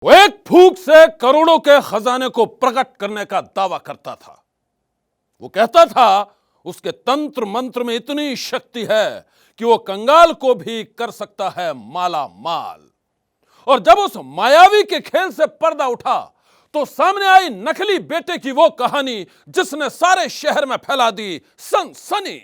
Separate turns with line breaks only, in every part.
वो एक फूंक से करोड़ों के खजाने को प्रकट करने का दावा करता था। वो कहता था उसके तंत्र मंत्र में इतनी शक्ति है कि वो कंगाल को भी कर सकता है माला माल। और जब उस मायावी के खेल से पर्दा उठा तो सामने आई नकली बेटे की वो कहानी जिसने सारे शहर में फैला दी सनसनी।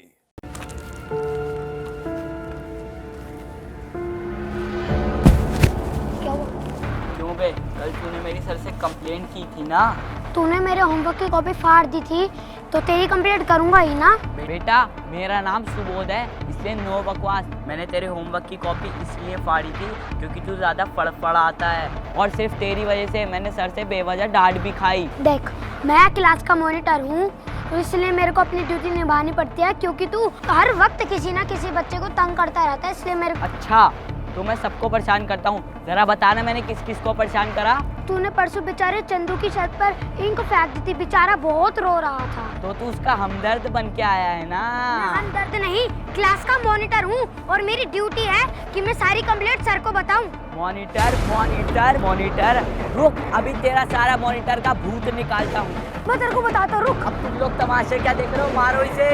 क्यों बे, कल तूने मेरी सर से कंप्लेंट की थी ना।
तूने मेरे होमवर्क की कॉपी फाड़ दी थी तो तेरी कंप्लेंट करूंगा ही ना।
बेटा मेरा नाम सुबोध है, इसलिए नो बकवास। मैंने तेरे होमवर्क की कॉपी इसलिए फाड़ी थी क्योंकि तू ज्यादा फड़फड़ाता है और सिर्फ तेरी वजह से मैंने सर से बेवजह डांट भी खाई।
देख, मैं क्लास का मॉनिटर हूँ तो इसलिए मेरे को अपनी ड्यूटी निभानी पड़ती है, क्योंकि तू हर वक्त किसी ना किसी बच्चे को तंग करता रहता है, इसलिए मेरे।
अच्छा, तो मैं सबको परेशान करता हूँ। जरा बताना मैंने किस किस को परेशान करा।
तूने परसों बेचारे चंदू की छत पर इंक फेंक दी थी, बेचारा बहुत रो रहा था।
तो तू उसका हमदर्द बन के आया है ना।
मैं हमदर्द नहीं, क्लास का मॉनिटर हूँ और मेरी ड्यूटी है कि मैं सारी कंप्लेंट सर को बताऊँ।
मॉनिटर मॉनिटर मॉनिटर, रुक, अभी तेरा सारा मॉनिटर का भूत निकालता हूँ।
मैं तेरे को बताता हूँ, रुक।
अब तुम लोग तमाशे क्या देख रहे हो, मारो इसे।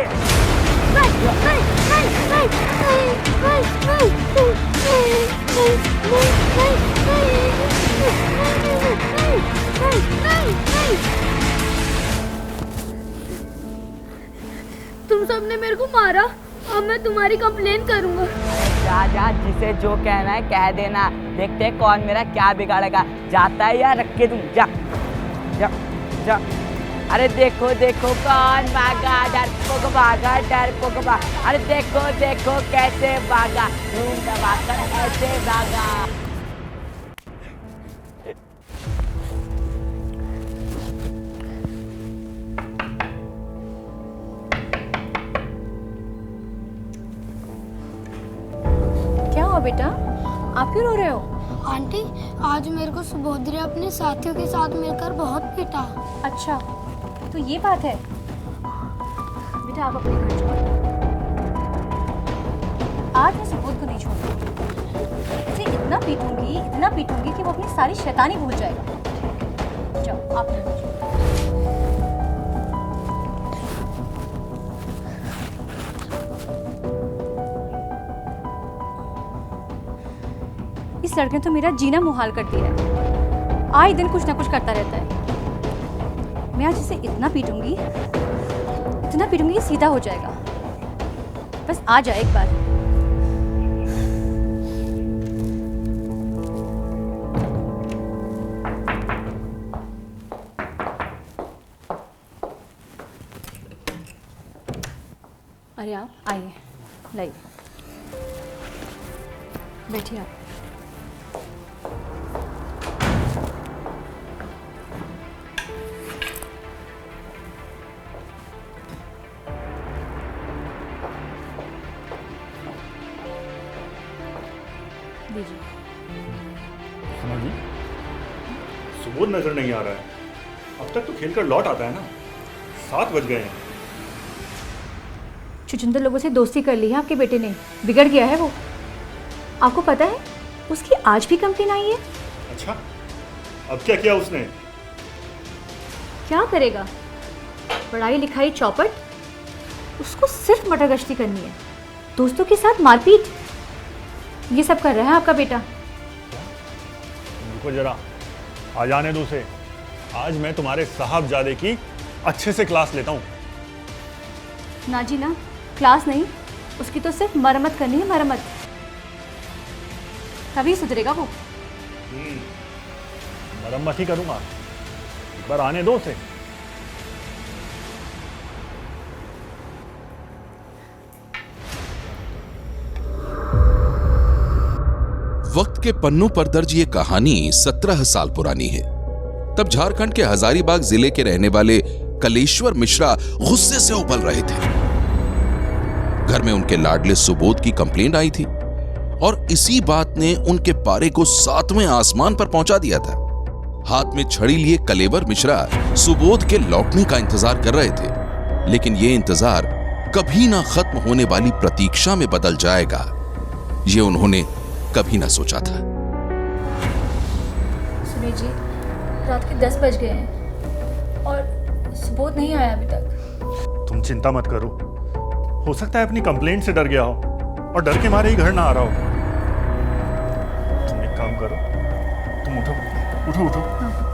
तुम सबने मेरे को मारा, अब मैं तुम्हारी कंप्लेन करूंगा।
जा जा, जिसे जो कहना है कह देना, देखते हैं कौन मेरा क्या बिगाड़ेगा। जाता है या रख के दूं? जा जा जा। अरे देखो देखो कौन भागा, डरपोक भागा, डरपोक भागा। अरे देखो देखो कैसे भागा, धूम दबाकर ऐसे भागा।
क्या हुआ बेटा, आप क्यों रो रहे हो?
आंटी, आज मेरे को सुबोध ने अपने साथियों के साथ मिलकर बहुत पीटा।
अच्छा, तो ये बात है। बेटा आप अपने घर जाओ, आज मैं सुबोध को नहीं छोड़ूंगी। इसे इतना पीटूंगी कि वो अपनी सारी शैतानी भूल जाएगा। जाओ आप घर जाओ। इस लड़के ने तो मेरा जीना मुहाल कर दिया है। आए दिन कुछ ना कुछ करता रहता है। मैं आज इसे इतना पीटूंगी कि सीधा हो जाएगा। बस आ जाए एक बार। अरे आप आइए, लाइए, बैठिए आप। लीजिए।
सुनो जी, सुबोध नजर नहीं आ रहा है। अब तक तो खेल कर लौट आता है ना। 7 बज गए हैं।
छुछुंदर लोगों से दोस्ती कर ली है आपके बेटे ने, बिगड़ गया है वो। आपको पता है उसकी आज भी कंप्लेन आई है।
अच्छा, अब क्या किया उसने?
क्या करेगा, पढ़ाई लिखाई चौपट, उसको सिर्फ मटरगश्ती करनी है, दोस्तों के साथ मारपीट, ये सब कर रहा है आपका बेटा।
रुको जरा, आ जाने दो उसे। आज मैं तुम्हारे साहबजादे की अच्छे से क्लास लेता हूँ।
ना जी ना, क्लास नहीं, उसकी तो सिर्फ मरम्मत करनी है, मरम्मत। तभी सुधरेगा वो।
मरम्मत ही करूँगा, एक बार आने दो उसे।
वक्त के पन्नों पर दर्ज ये कहानी 17 साल पुरानी है। तब झारखंड के हजारीबाग जिले के रहने वाले कलेश्वर मिश्रा गुस्से से उबल रहे थे। घर में उनके लाडले सुबोध की कंप्लेंट आई थी और इसी बात ने उनके पारे को 7वें आसमान पर पहुंचा दिया था। हाथ में छड़ी लिए कलेवर मिश्रा सुबोध के लौटने का इंतजार कर रहे थे, लेकिन यह इंतजार कभी ना खत्म होने वाली प्रतीक्षा में बदल जाएगा, ये उन्होंने कभी ना सोचा था।
अम्मी जी, रात के 10 बज गए हैं और सुबोध नहीं आया अभी तक।
तुम चिंता मत करो, हो सकता है अपनी कंप्लेंट से डर गया हो और डर के मारे ही घर ना आ रहा हो। तुम एक काम करो, तुम उठो उठो उठो,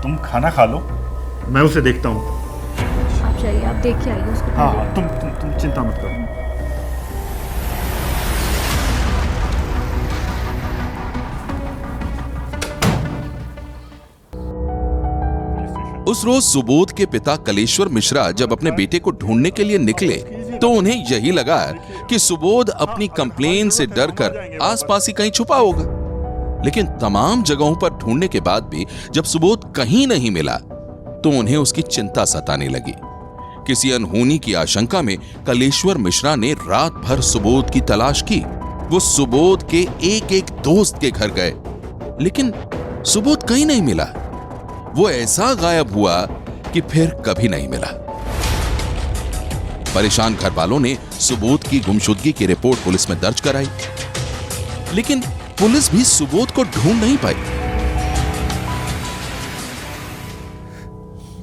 तुम खाना खा लो, मैं उसे देखता हूँ।
आप जाइए, आप देख के आइए उसको।
हाँ हाँ, तुम चिंता मत करो।
उस रोज सुबोध के पिता कलेश्वर मिश्रा जब अपने बेटे को ढूंढने के लिए निकले तो उन्हें यही लगा कि सुबोध अपनी कंप्लेन से डरकर आसपास ही कहीं छुपा होगा। लेकिन तमाम जगहों पर ढूंढने के बाद भी जब सुबोध कहीं नहीं मिला तो उन्हें उसकी चिंता सताने लगी। किसी अनहोनी की आशंका में कलेश्वर मिश्रा ने रात भर सुबोध की तलाश की। वो सुबोध के एक एक दोस्त के घर गए, लेकिन सुबोध कहीं नहीं मिला। वो ऐसा गायब हुआ कि फिर कभी नहीं मिला। परेशान घर वालों ने सुबोध की गुमशुदगी की रिपोर्ट पुलिस में दर्ज कराई, लेकिन पुलिस भी सुबोध को ढूंढ नहीं पाई।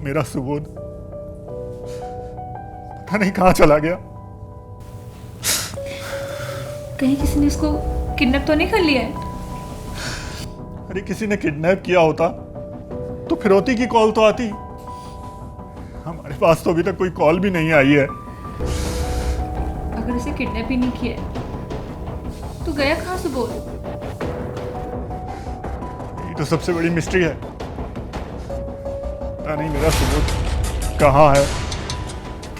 मेरा सुबोध पता नहीं कहां चला गया।
कहीं किसी ने इसको किडनैप तो नहीं कर लिया है?
अरे किसी ने किडनैप किया होता तो फिरौती की कॉल तो आती। हमारे पास तो अभी तक कोई कॉल भी नहीं आई है।
अगर इसे किडनैप ही नहीं किया है, तो गया कहाँ सुबोध?
ये तो सबसे बड़ी मिस्ट्री है। पता नहीं मेरा सुबोध कहाँ है,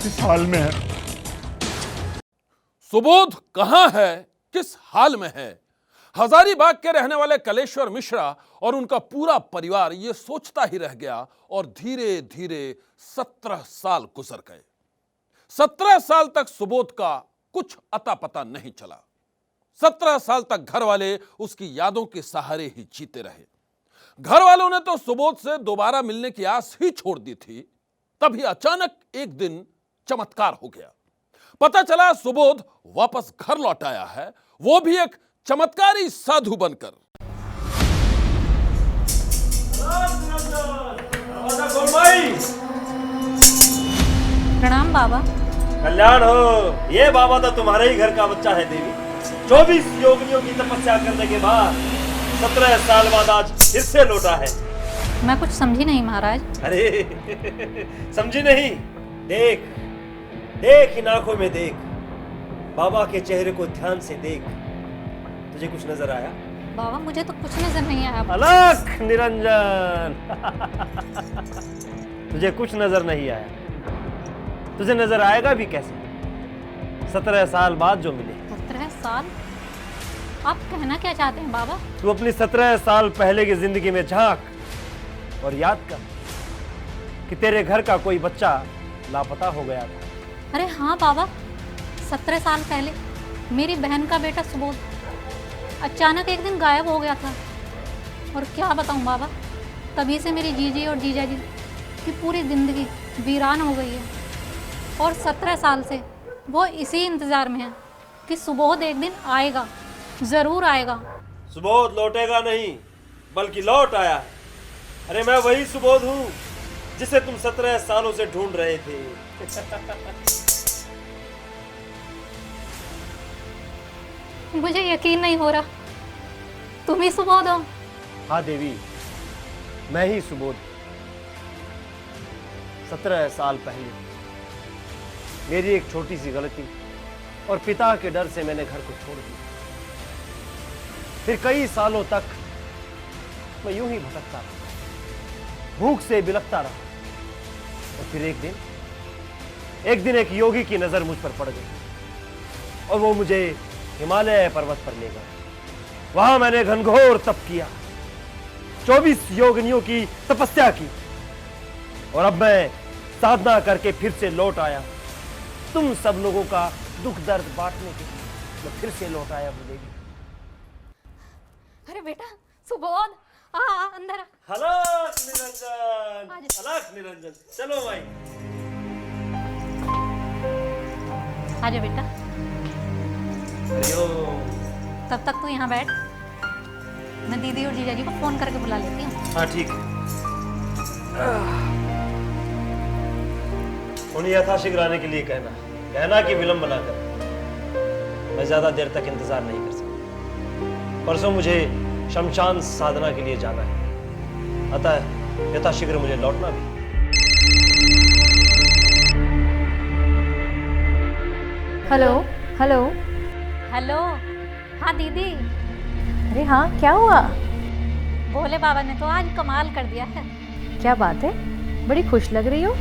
किस हाल में है।
सुबोध कहां है, किस हाल में है? हजारीबाग के रहने वाले कलेश्वर मिश्रा और उनका पूरा परिवार यह सोचता ही रह गया और धीरे धीरे 17 साल गुजर गए। 17 साल तक सुबोध का कुछ अता पता नहीं चला। 17 साल तक घर वाले उसकी यादों के सहारे ही जीते रहे। घर वालों ने तो सुबोध से दोबारा मिलने की आस ही छोड़ दी थी। तभी अचानक एक दिन चमत्कार हो गया। पता चला सुबोध वापस घर लौट आया है, वो भी एक चमत्कारी साधु बनकर।
प्रणाम बाबा।
कल्याण हो। ये बाबा तो तुम्हारे ही घर का बच्चा है देवी। 24 योगियों की तपस्या करने के बाद 17 साल बाद आज फिर से लौटा है।
मैं कुछ समझी नहीं महाराज।
अरे समझी नहीं? देख देख, इन आंखों में देख, बाबा के चेहरे को ध्यान से देख। तुझे कुछ नजर आया?
बाबा मुझे तो कुछ नजर नहीं आया।
अलख निरंजन। तुझे कुछ नजर नहीं आया, तुझे नजर आएगा भी कैसे? 17 साल बाद जो मिले।
17 साल? आप कहना क्या चाहते हैं बाबा?
तू अपनी 17 साल पहले की जिंदगी में झांक और याद कर कि तेरे घर का कोई बच्चा लापता हो गया था।
अरे हाँ बाबा, 17 साल पहले मेरी बहन का बेटा सुबोध अचानक एक दिन गायब हो गया था। और क्या बताऊं बाबा, तभी से मेरी जीजी और जीजा जी की पूरी जिंदगी वीरान हो गई है। और 17 साल से वो इसी इंतज़ार में है कि सुबोध एक दिन आएगा, ज़रूर आएगा।
सुबोध लौटेगा नहीं, बल्कि लौट आया है। अरे मैं वही सुबोध हूँ जिसे तुम 17 सालों से ढूंढ रहे थे।
मुझे यकीन नहीं हो रहा, तुम ही सुबोध हो।
हाँ देवी, मैं ही सुबोध। 17 साल पहले मेरी एक छोटी सी गलती और पिता के डर से मैंने घर को छोड़ दिया। फिर कई सालों तक मैं यूं ही भटकता रहा, भूख से बिलखता रहा। और फिर एक दिन एक योगी की नजर मुझ पर पड़ गई और वो मुझे हिमालय पर्वत पर ले गया। वहां मैंने घनघोर तप किया, 24 योगिनियों की तपस्या की और अब मैं साधना करके फिर से लौट आया। तुम सब लोगों का दुख दर्द बांटने के लिए मैं फिर से लौट आया हूं देवी।
अरे बेटा सुबोध, आ अंदर आ।
अलख निरंजन, अलख निरंजन, चलो भाई।
आजा बेटा।
हरिओम।
तब तक तू यहाँ बैठ, मैं दीदी और जीजा जी को फोन करके बुला लेती हूँ।
हाँ ठीक है। उन्हें यथाशीघ्र आने के लिए कहना कि विलंब ना कर। मैं ज्यादा देर तक इंतजार नहीं कर सकता। परसों मुझे शमशान साधना के लिए जाना है, अतः यथाशीघ्र मुझे लौटना भी।
Hello hello
hello. हाँ दीदी,
अरे हाँ, क्या हुआ?
भोले बाबा ने तो आज कमाल कर दिया है।
क्या बात है, बड़ी खुश लग रही हो।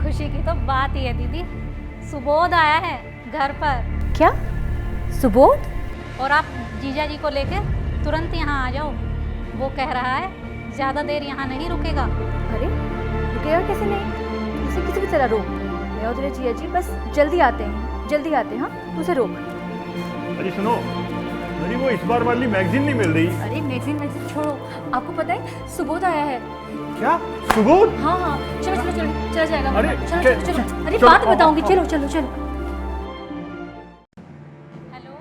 खुशी की तो बात ही है दीदी, सुबोध आया है घर पर।
क्या सुबोध?
और आप जीजा जी को लेके तुरंत यहाँ आ जाओ। वो कह रहा है ज़्यादा देर यहाँ नहीं रुकेगा।
अरे रुकेगा कैसे नहीं, उसे किसी भी तरह रोक। मैं और तेरे जिया जी बस जल्दी आते हैं। हाँ तू उसे रोक।
अरे सुनो, अरे वो इस बार वाली मैगजीन नहीं मिल रही।
अरे मैगजीन छोड़ो, आपको पता है सुबोध आया है।
क्या सुबोध?
हाँ चलो चला जाएगा।
अरे,
चलो अरे
चलो,
बात बताऊंगी। चलो।
Hello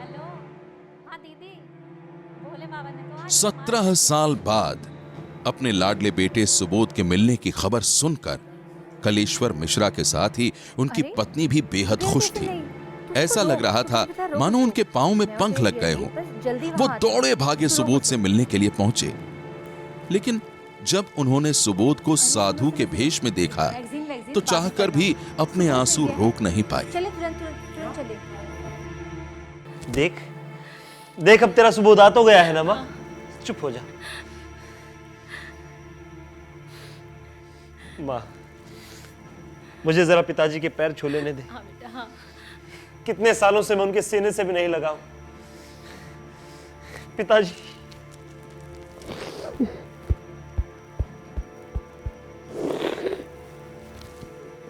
hello. हाँ दीदी, भोले बाबा ने तो आज
17 साल बाद अपने लाडले बेटे सुबोध के मिलने की खबर सुनकर कलेश्वर मिश्रा के साथ ही उनकी
अरे,
पत्नी भी बेहद खुश थी। ऐसा लग रहा था मानो उनके पांव में पंख लग गए हों। वो दौड़े भागे सुबोध से मिलने के लिए पहुंचे, लेकिन जब उन्होंने सुबोध को साधु के भेष में देखा तो चाहकर भी अपने आंसू रोक नहीं पाए।
चले तुरंत चले।
देख अब तेरा सुबोध आ तो गया है ना माँ। चुप हो जा माँ, मुझे जरा पिताजी के पैर छू लेने दे।
हाँ बेटा हाँ।
कितने सालों से मैं उनके सीने से भी नहीं लगा हूं। पिताजी,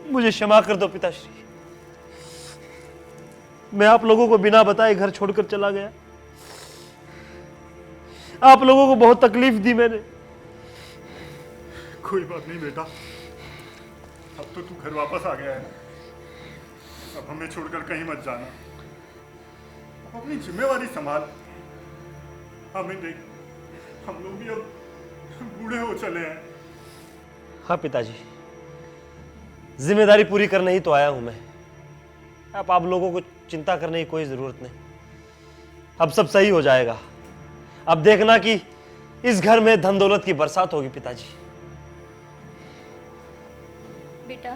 मुझे क्षमा कर दो पिताश्री। मैं आप लोगों को बिना बताए घर छोड़कर चला गया। आप लोगों को बहुत तकलीफ दी मैंने।
कोई बात नहीं बेटा, अब तो तू घर वापस आ गया है। अब हमें छोड़कर कहीं मत जाना। अब अपनी जिम्मेवारी संभाल। हमें देख, हम लोग भी अब बूढ़े हो चले हैं।
हाँ पिताजी, जिम्मेदारी पूरी करने ही तो आया हूं मैं। अब आप लोगों को चिंता करने की कोई जरूरत नहीं। अब सब सही हो जाएगा। अब देखना कि इस घर में धन दौलत की बरसात होगी पिताजी।
बेटा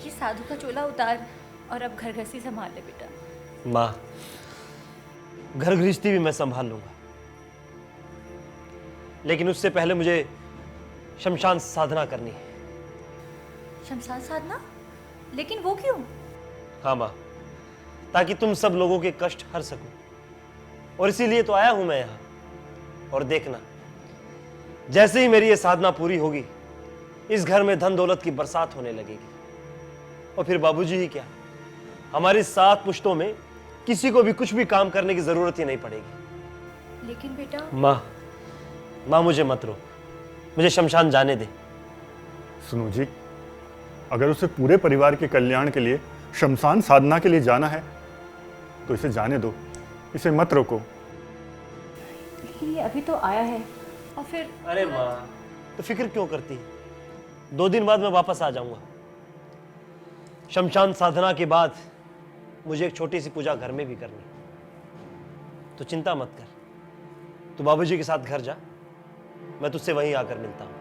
ये साधु का चोला उतार और अब घर गृहस्थी संभाल ले बेटा।
माँ, घर गृहस्थी भी मैं संभाल लूंगा, लेकिन उससे पहले मुझे शमशान साधना करनी है।
शमशान साधना? लेकिन वो क्यों?
हाँ माँ, ताकि तुम सब लोगों के कष्ट हर सकूं, और इसीलिए तो आया हूं मैं यहां। और देखना, जैसे ही मेरी ये साधना पूरी होगी, इस घर में धन दौलत की बरसात होने लगेगी। और फिर बाबूजी ही क्या, हमारी 7 पुश्तों में किसी को भी कुछ भी काम करने की जरूरत ही नहीं पड़ेगी।
लेकिन बेटा
माँ मुझे मत रोक, मुझे शमशान जाने दे।
सुनो जी, अगर उसे पूरे परिवार के कल्याण के लिए शमशान साधना के लिए जाना है तो इसे जाने दो, इसे मत रोको।
लेकिन ये अभी तो आया है और फिर।
अरे माँ, तो फिक्र क्यों करती है? 2 दिन बाद मैं वापस आ जाऊंगा। शमशान साधना के बाद मुझे एक छोटी सी पूजा घर में भी करनी, तो चिंता मत कर। तू बाबूजी के साथ घर जा, मैं तुझसे वहीं आकर मिलता हूं।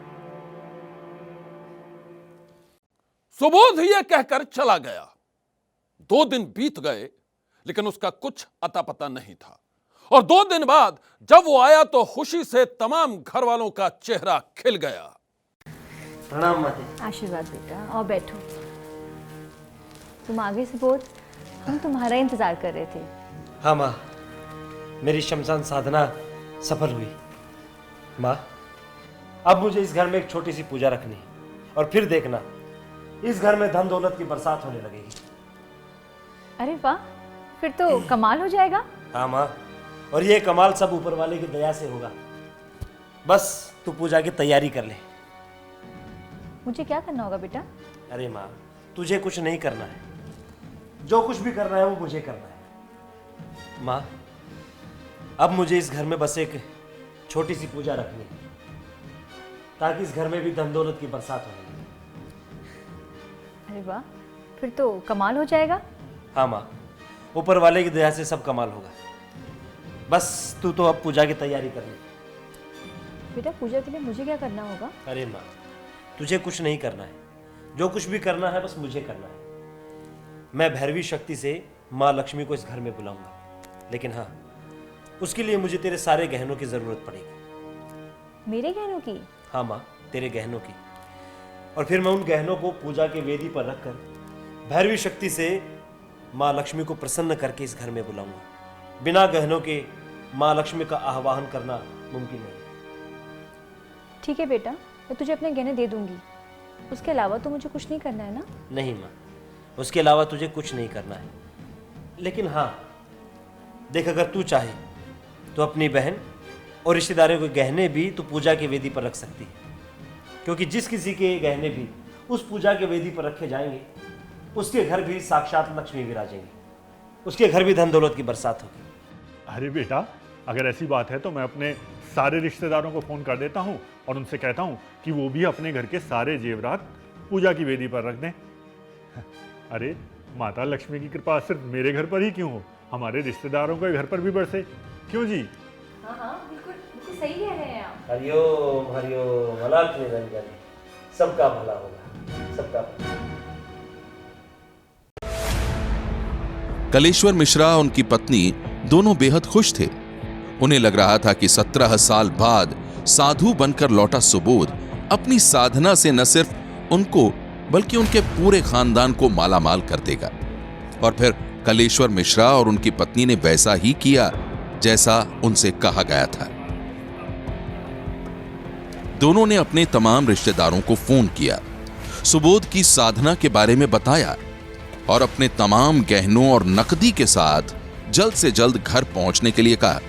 सुबोध यह कहकर चला गया। 2 दिन बीत गए, लेकिन उसका कुछ अता पता नहीं था। और 2 दिन बाद जब वो आया तो खुशी से तमाम घर वालों का चेहरा खिल गया।
प्रणाम माता।
आशीर्वाद बेटा, और बैठो। तुम आगे से बोल, हम तुम्हारा इंतजार कर रहे थे।
हाँ माँ, मेरी शमशान साधना सफल हुई। माँ, अब मुझे इस घर में एक छोटी सी पूजा रखनी है, और फिर देखना इस घर में धन दौलत की बरसात होने लगेगी।
अरे वाह, फिर तो कमाल हो जाएगा।
हाँ माँ, और ये कमाल सब ऊपर वाले की दया से होगा। बस तू पूजा की तैयारी कर ले।
मुझे क्या करना होगा बेटा?
अरे माँ, तुझे कुछ नहीं करना है, जो कुछ भी करना है वो मुझे करना है। माँ, अब मुझे इस घर में बस एक छोटी सी पूजा रखनी है, ताकि इस घर में भी धन दौलत की बरसात हो।
अरे वाह, फिर तो कमाल हो जाएगा।
हाँ माँ, ऊपर वाले की दया से सब कमाल होगा। बस तू तो अब पूजा की तैयारी कर ले।
बेटा पूजा के लिए मुझे क्या करना होगा?
अरे माँ, तुझे कुछ नहीं करना है, जो कुछ भी करना है बस मुझे करना है। मैं भैरवी शक्ति से माँ लक्ष्मी को इस घर में बुलाऊंगा, लेकिन हाँ, उसके लिए मुझे तेरे सारे गहनों की जरूरत पड़ेगी।
मेरे गहनों की?
हाँ माँ, तेरे गहनों की। और फिर मैं उन गहनों को पूजा के वेदी पर रखकर भैरवी शक्ति से माँ लक्ष्मी को प्रसन्न करके इस घर में बुलाऊंगा। बिना गहनों के माँ लक्ष्मी का आह्वान करना मुमकिन नहीं।
ठीक है बेटा, मैं तुझे अपने गहने दे दूंगी। उसके अलावा तो मुझे कुछ नहीं करना है ना?
नहीं माँ, उसके अलावा तुझे कुछ नहीं करना है। लेकिन हाँ देख, अगर तू चाहे तो अपनी बहन और रिश्तेदारों के गहने भी तू पूजा की वेदी पर रख सकती है, क्योंकि जिस किसी के गहने भी उस पूजा के वेदी पर रखे जाएंगे उसके घर भी साक्षात लक्ष्मी विराजेंगे, उसके घर भी धन दौलत की बरसात होगी।
अरे बेटा, अगर ऐसी बात है तो मैं अपने सारे रिश्तेदारों को फ़ोन कर देता हूँ और उनसे कहता हूँ कि वो भी अपने घर के सारे जेवरात पूजा की वेदी पर रख दें। अरे माता लक्ष्मी की कृपा सिर्फ मेरे घर पर ही क्यों हो, हमारे रिश्तेदारों के घर पर भी बरसे, क्यों जी?
हाँ हाँ, बिल्कुल बिल्कुल सही कह रहे हैं आप।
हरिओम हरिओम, अनाथ निरंजन, सबका भला होगा, सबका भला।
कलेश्वर मिश्रा और उनकी पत्नी दोनों बेहद खुश थे। उन्हें लग रहा था कि 17 साल बाद साधु बनकर लौटा सुबोध अपनी साधना से न सिर्फ उनको बल्कि उनके पूरे खानदान को मालामाल कर देगा। और फिर कलेश्वर मिश्रा और उनकी पत्नी ने वैसा ही किया जैसा उनसे कहा गया था। दोनों ने अपने तमाम रिश्तेदारों को फोन किया, सुबोध की साधना के बारे में बताया और अपने तमाम गहनों और नकदी के साथ जल्द से जल्द घर पहुंचने के लिए कहा।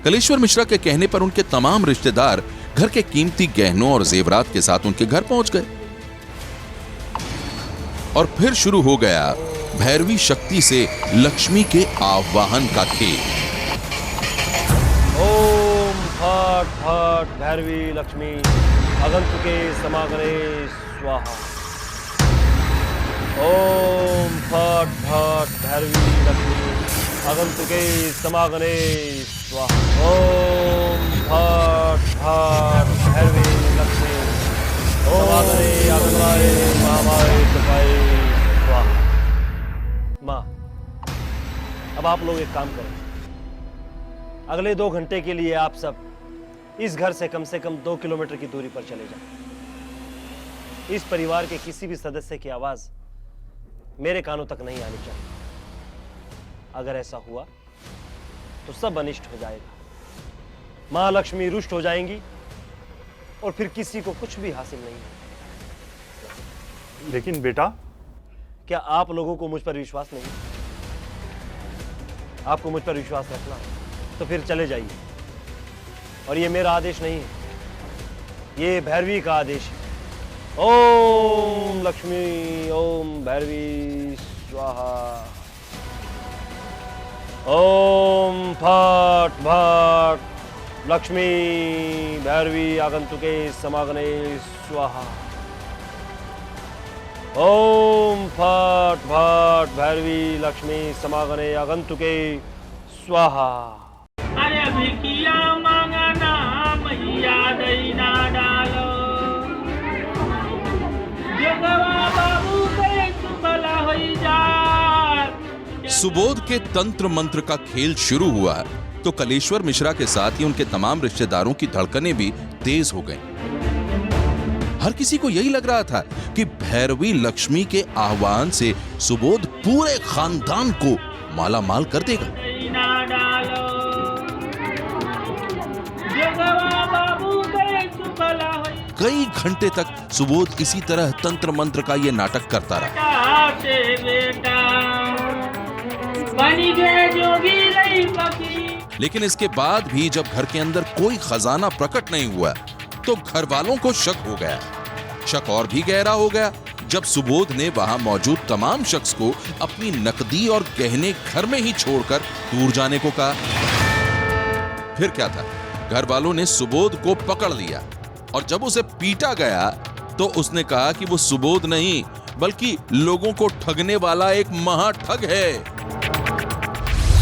कलेश्वर मिश्रा के कहने पर उनके तमाम रिश्तेदार घर के कीमती गहनों और जेवरात के साथ उनके घर पहुंच गए और फिर शुरू हो गया भैरवी शक्ति से लक्ष्मी के आवाहन का खेल।
ओम फट फट भैरवी लक्ष्मी आगंतुके समागमे स्वाहा। ओम फट फट भैरवी लक्ष्मी आगंतुके समागमे स्वाहा। ओम फट फट भैरवी लक्ष्मी समागमे आगमनाय महामाय कृपाय स्वाहा। माँ, अब आप लोग एक काम करें, अगले 2 घंटे के लिए आप सब इस घर से कम 2 किलोमीटर की दूरी पर चले जाएं। इस परिवार के किसी भी सदस्य की आवाज मेरे कानों तक नहीं आनी चाहिए। अगर ऐसा हुआ तो सब अनिष्ट हो जाएगा, मां लक्ष्मी रुष्ट हो जाएंगी और फिर किसी को कुछ भी हासिल नहीं होगा।
लेकिन बेटा,
क्या आप लोगों को मुझ पर विश्वास नहीं? आपको मुझ पर विश्वास रखना तो फिर चले जाइए। और ये मेरा आदेश नहीं है, ये भैरवी का आदेश है। ओम लक्ष्मी ओम भैरवी स्वाहा। ओम फट फट लक्ष्मी भैरवी आगंतुके समागमे स्वाहा। ओम फट फट भैरवी लक्ष्मी समागमे आगंतुके स्वाहा।
अरे भिकिया मांगना मैया दैना डालो, जगवा बाबू के सुबला होई जा।
सुबोध के तंत्र मंत्र का खेल शुरू हुआ तो कलेश्वर मिश्रा के साथ ही उनके तमाम रिश्तेदारों की धड़कनें भी तेज हो गईं। हर किसी को यही लग रहा था कि भैरवी लक्ष्मी के आह्वान से सुबोध पूरे खानदान को मालामाल कर देगा। कई घंटे तक सुबोध इसी तरह तंत्र मंत्र का ये नाटक करता रहा। लेकिन इसके बाद भी जब घर के अंदर कोई खजाना प्रकट नहीं हुआ तो घर वालों को शक हो गया। शक और भी गहरा हो गया जब सुबोध ने वहां मौजूद तमाम शख्स को अपनी नकदी और गहने घर में ही छोड़कर दूर जाने को कहा। फिर क्या था, घर वालों ने सुबोध को पकड़ लिया और जब उसे पीटा गया तो उसने कहा कि वो सुबोध नहीं बल्कि लोगों को ठगने वाला एक महाठग है।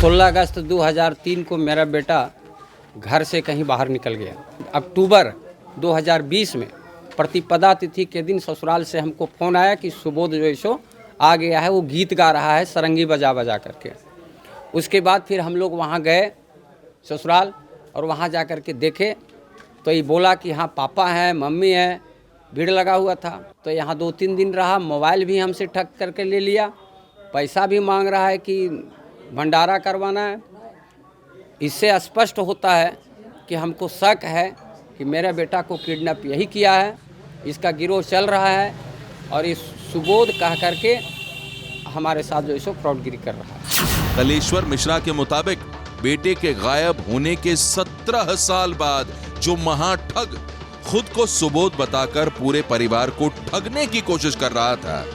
16 अगस्त 2003 को मेरा बेटा घर से कहीं बाहर निकल गया। अक्टूबर 2020 में प्रतिपदा तिथि के दिन ससुराल से हमको फ़ोन आया कि सुबोध जो सो आ गया है, वो गीत गा रहा है सरंगी बजा बजा करके। उसके बाद फिर हम लोग वहाँ गए ससुराल और वहाँ जा कर के देखे तो ये बोला कि हाँ पापा हैं, मम्मी है, भीड़ लगा हुआ था। तो यहाँ 2-3 दिन रहा, मोबाइल भी हमसे ठग करके ले लिया, पैसा भी मांग रहा है कि भंडारा करवाना है। इससे स्पष्ट होता है कि हमको शक है कि मेरे बेटा को किडनैप यही किया है, इसका गिरोह चल रहा है और इस सुबोध कह करके हमारे साथ जो है फ्रॉडगिरी कर रहा है।
कलेश्वर मिश्रा के मुताबिक बेटे के गायब होने के 17 साल बाद जो महाठग खुद को सुबोध बताकर पूरे परिवार को ठगने की कोशिश कर रहा था,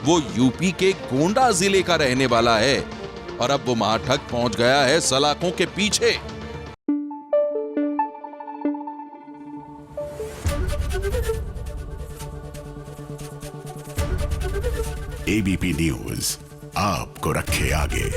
वो यूपी के गोंडा जिले का रहने वाला है और अब वो महाठग पहुंच गया है सलाखों के पीछे।
एबीपी न्यूज आपको रखे आगे।